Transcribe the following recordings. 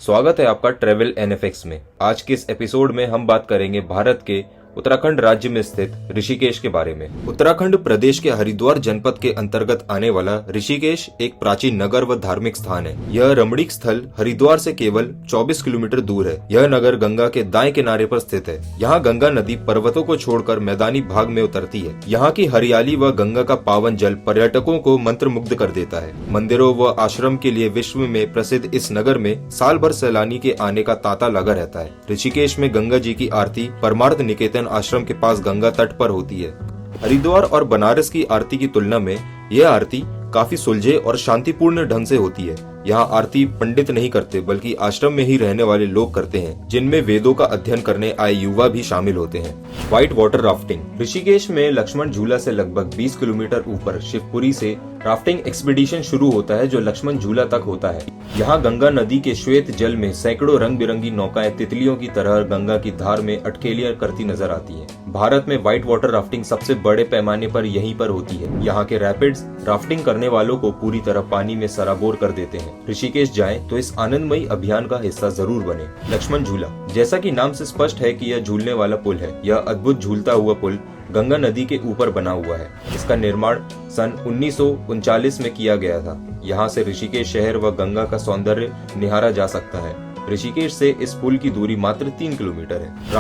स्वागत है आपका ट्रेवल एनएफएक्स में। आज के इस एपिसोड में हम बात करेंगे भारत के उत्तराखंड राज्य में स्थित ऋषिकेश के बारे में। उत्तराखंड प्रदेश के हरिद्वार जनपद के अंतर्गत आने वाला ऋषिकेश एक प्राचीन नगर व धार्मिक स्थान है। यह रमणीक स्थल हरिद्वार से केवल 24 किलोमीटर दूर है। यह नगर गंगा के दाएं किनारे पर स्थित है। यहाँ गंगा नदी पर्वतों को छोड़कर मैदानी भाग में उतरती है। यहाँ की हरियाली व गंगा का पावन जल पर्यटकों को मंत्रमुग्ध कर देता है। मंदिरों व आश्रम के लिए विश्व में प्रसिद्ध इस नगर में साल भर सैलानी के आने का तांता लगा रहता है। ऋषिकेश में गंगा जी की आरती परमार्थ निकेतन आश्रम के पास गंगा तट पर होती है। हरिद्वार और बनारस की आरती की तुलना में यह आरती काफी सुलझे और शांतिपूर्ण ढंग से होती है। यहाँ आरती पंडित नहीं करते बल्कि आश्रम में ही रहने वाले लोग करते हैं, जिनमें वेदों का अध्ययन करने आए युवा भी शामिल होते हैं। White water rafting. ऋषिकेश में लक्ष्मण झूला से लगभग 20 किलोमीटर ऊपर शिवपुरी से राफ्टिंग एक्सपीडिशन शुरू होता है, जो लक्ष्मण झूला तक होता है। यहाँ गंगा नदी के श्वेत जल में सैकड़ों रंग बिरंगी नौकाएं तितलियों की तरह गंगा की धार में अटखेलियां करती नजर आती हैं। भारत में व्हाइट वाटर राफ्टिंग सबसे बड़े पैमाने पर यहीं पर होती है। यहाँ के रैपिड्स राफ्टिंग करने वालों को पूरी तरह पानी में सराबोर कर देते हैं। ऋषिकेश जाएं तो इस आनंदमयी अभियान का हिस्सा जरूर बने। लक्ष्मण झूला, जैसा कि नाम से स्पष्ट है कि यह झूलने वाला पुल है। यह अद्भुत झूलता हुआ पुल गंगा नदी के ऊपर बना हुआ है। इसका निर्माण सन 1939 में किया गया था। यहाँ से ऋषिकेश शहर व गंगा का सौंदर्य निहारा जा सकता है। ऋषिकेश से इस पुल की दूरी मात्र 3 किलोमीटर है।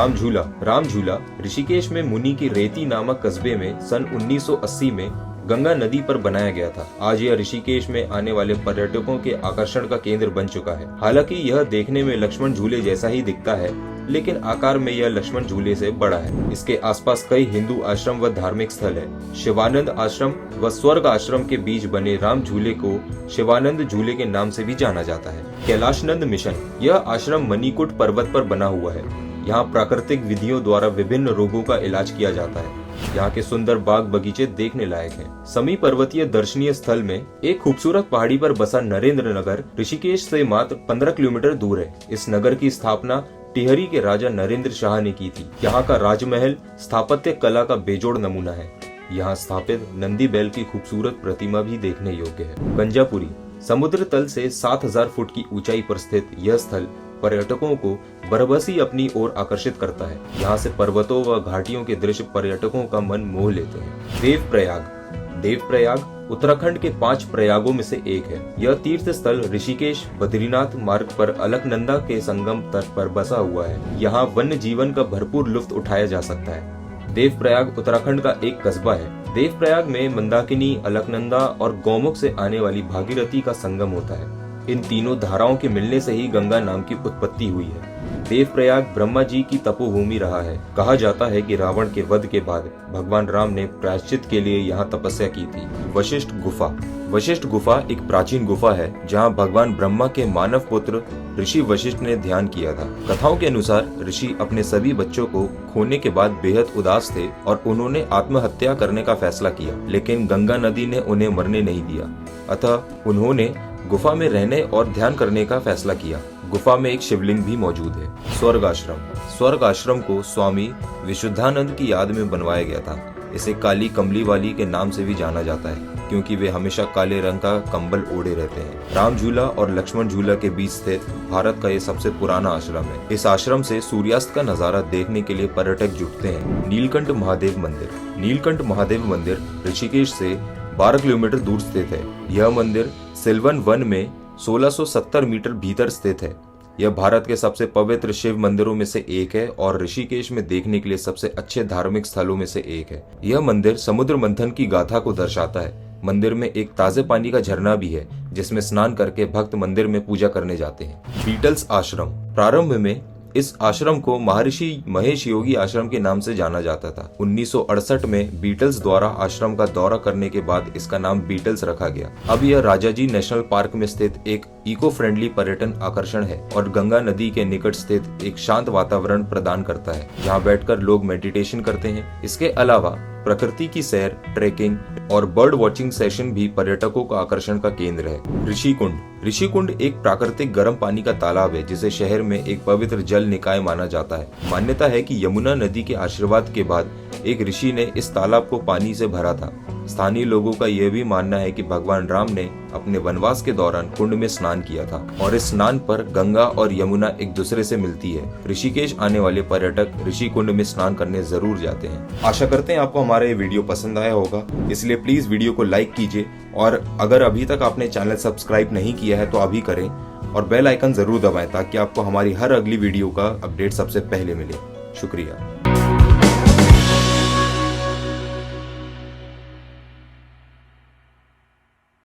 राम झूला ऋषिकेश में मुनि की रेती नामक कस्बे में सन 1980 में गंगा नदी पर बनाया गया था। आज यह ऋषिकेश में आने वाले पर्यटकों के आकर्षण का केंद्र बन चुका है। हालांकि यह देखने में लक्ष्मण झूले जैसा ही दिखता है, लेकिन आकार में यह लक्ष्मण झूले से बड़ा है। इसके आसपास कई हिंदू आश्रम व धार्मिक स्थल है। शिवानंद आश्रम व स्वर्ग आश्रम के बीच बने राम झूले को शिवानंद झूले के नाम से भी जाना जाता है। कैलाशनंद मिशन, यह आश्रम मणिकूट पर्वत पर बना हुआ है। यहाँ प्राकृतिक विधियों द्वारा विभिन्न रोगों का इलाज किया जाता है। यहाँ के सुंदर बाग बगीचे देखने लायक हैं। समी पर्वतीय दर्शनीय स्थल में एक खूबसूरत पहाड़ी पर बसा नरेंद्र नगर ऋषिकेश से मात्र 15 किलोमीटर दूर है। इस नगर की स्थापना टिहरी के राजा नरेंद्र शाह ने की थी। यहाँ का राजमहल स्थापत्य कला का बेजोड़ नमूना है। यहाँ स्थापित नंदी बैल की खूबसूरत प्रतिमा भी देखने योग्य है। गंजापुरी, समुद्र तल से 7000 फुट की ऊंचाई पर स्थित यह स्थल पर्यटकों को बरबसी अपनी ओर आकर्षित करता है। यहाँ से पर्वतों व घाटियों के दृश्य पर्यटकों का मन मोह लेते हैं। देवप्रयाग उत्तराखंड के 5 प्रयागों में से एक है। यह तीर्थ स्थल ऋषिकेश बद्रीनाथ मार्ग पर अलकनंदा के संगम तट पर बसा हुआ है। यहाँ वन्य जीवन का भरपूर लुत्फ उठाया जा सकता है। देवप्रयाग उत्तराखंड का एक कस्बा है। देवप्रयाग में मंदाकिनी, अलकनंदा और गौमुख से आने वाली भागीरथी का संगम होता है। इन तीनों धाराओं के मिलने से ही गंगा नाम की उत्पत्ति हुई है। देवप्रयाग ब्रह्मा जी की तपोभूमि रहा है। कहा जाता है कि रावण के वध के बाद भगवान राम ने प्रायश्चित के लिए यहाँ तपस्या की थी। वशिष्ठ गुफा एक प्राचीन गुफा है, जहाँ भगवान ब्रह्मा के मानव पुत्र ऋषि वशिष्ठ ने ध्यान किया था। कथाओं के अनुसार ऋषि अपने सभी बच्चों को खोने के बाद बेहद उदास थे और उन्होंने आत्महत्या करने का फैसला किया, लेकिन गंगा नदी ने उन्हें मरने नहीं दिया। अतः उन्होंने गुफा में रहने और ध्यान करने का फैसला किया। गुफा में एक शिवलिंग भी मौजूद है। स्वर्ग आश्रम को स्वामी विशुद्धानंद की याद में बनवाया गया था। इसे काली कमली वाली के नाम से भी जाना जाता है, क्योंकि वे हमेशा काले रंग का कंबल ओढ़े रहते हैं। राम झूला और लक्ष्मण झूला के बीच स्थित भारत का ये सबसे पुराना आश्रम है। इस आश्रम से सूर्यास्त का नजारा देखने के लिए पर्यटक जुटते हैं। नीलकंठ महादेव मंदिर ऋषिकेश से 12 किलोमीटर दूर स्थित है। यह मंदिर सिल्वन वन में 1670 मीटर भीतर स्थित है। यह भारत के सबसे पवित्र शिव मंदिरों में से एक है और ऋषिकेश में देखने के लिए सबसे अच्छे धार्मिक स्थलों में से एक है। यह मंदिर समुद्र मंथन की गाथा को दर्शाता है। मंदिर में एक ताजे पानी का झरना भी है, जिसमें स्नान करके भक्त मंदिर में पूजा करने जाते हैं। बीटल्स आश्रम, प्रारंभ में इस आश्रम को महर्षि महेश योगी आश्रम के नाम से जाना जाता था। 1968 में बीटल्स द्वारा आश्रम का दौरा करने के बाद इसका नाम बीटल्स रखा गया। अब यह राजाजी नेशनल पार्क में स्थित एक इको फ्रेंडली पर्यटन आकर्षण है और गंगा नदी के निकट स्थित एक शांत वातावरण प्रदान करता है। यहाँ बैठकर लोग मेडिटेशन करते हैं। इसके अलावा प्रकृति की सैर, ट्रेकिंग और बर्ड वॉचिंग सेशन भी पर्यटकों का आकर्षण का केंद्र है। ऋषिकुंड एक प्राकृतिक गर्म पानी का तालाब है, जिसे शहर में एक पवित्र जल निकाय माना जाता है। मान्यता है कि यमुना नदी के आशीर्वाद के बाद एक ऋषि ने इस तालाब को पानी से भरा था। स्थानीय लोगों का यह भी मानना है कि भगवान राम ने अपने वनवास के दौरान कुंड में स्नान किया था और इस स्नान पर गंगा और यमुना एक दूसरे से मिलती है। ऋषिकेश आने वाले पर्यटक ऋषि कुंड में स्नान करने जरूर जाते हैं। आशा करते हैं आपको हमारा ये वीडियो पसंद आया होगा, इसलिए प्लीज वीडियो को लाइक कीजिए और अगर अभी तक आपने चैनल सब्सक्राइब नहीं किया है तो अभी करें और बेल आइकन जरूर दबाएं ताकि आपको हमारी हर अगली वीडियो का अपडेट सबसे पहले मिले। शुक्रिया।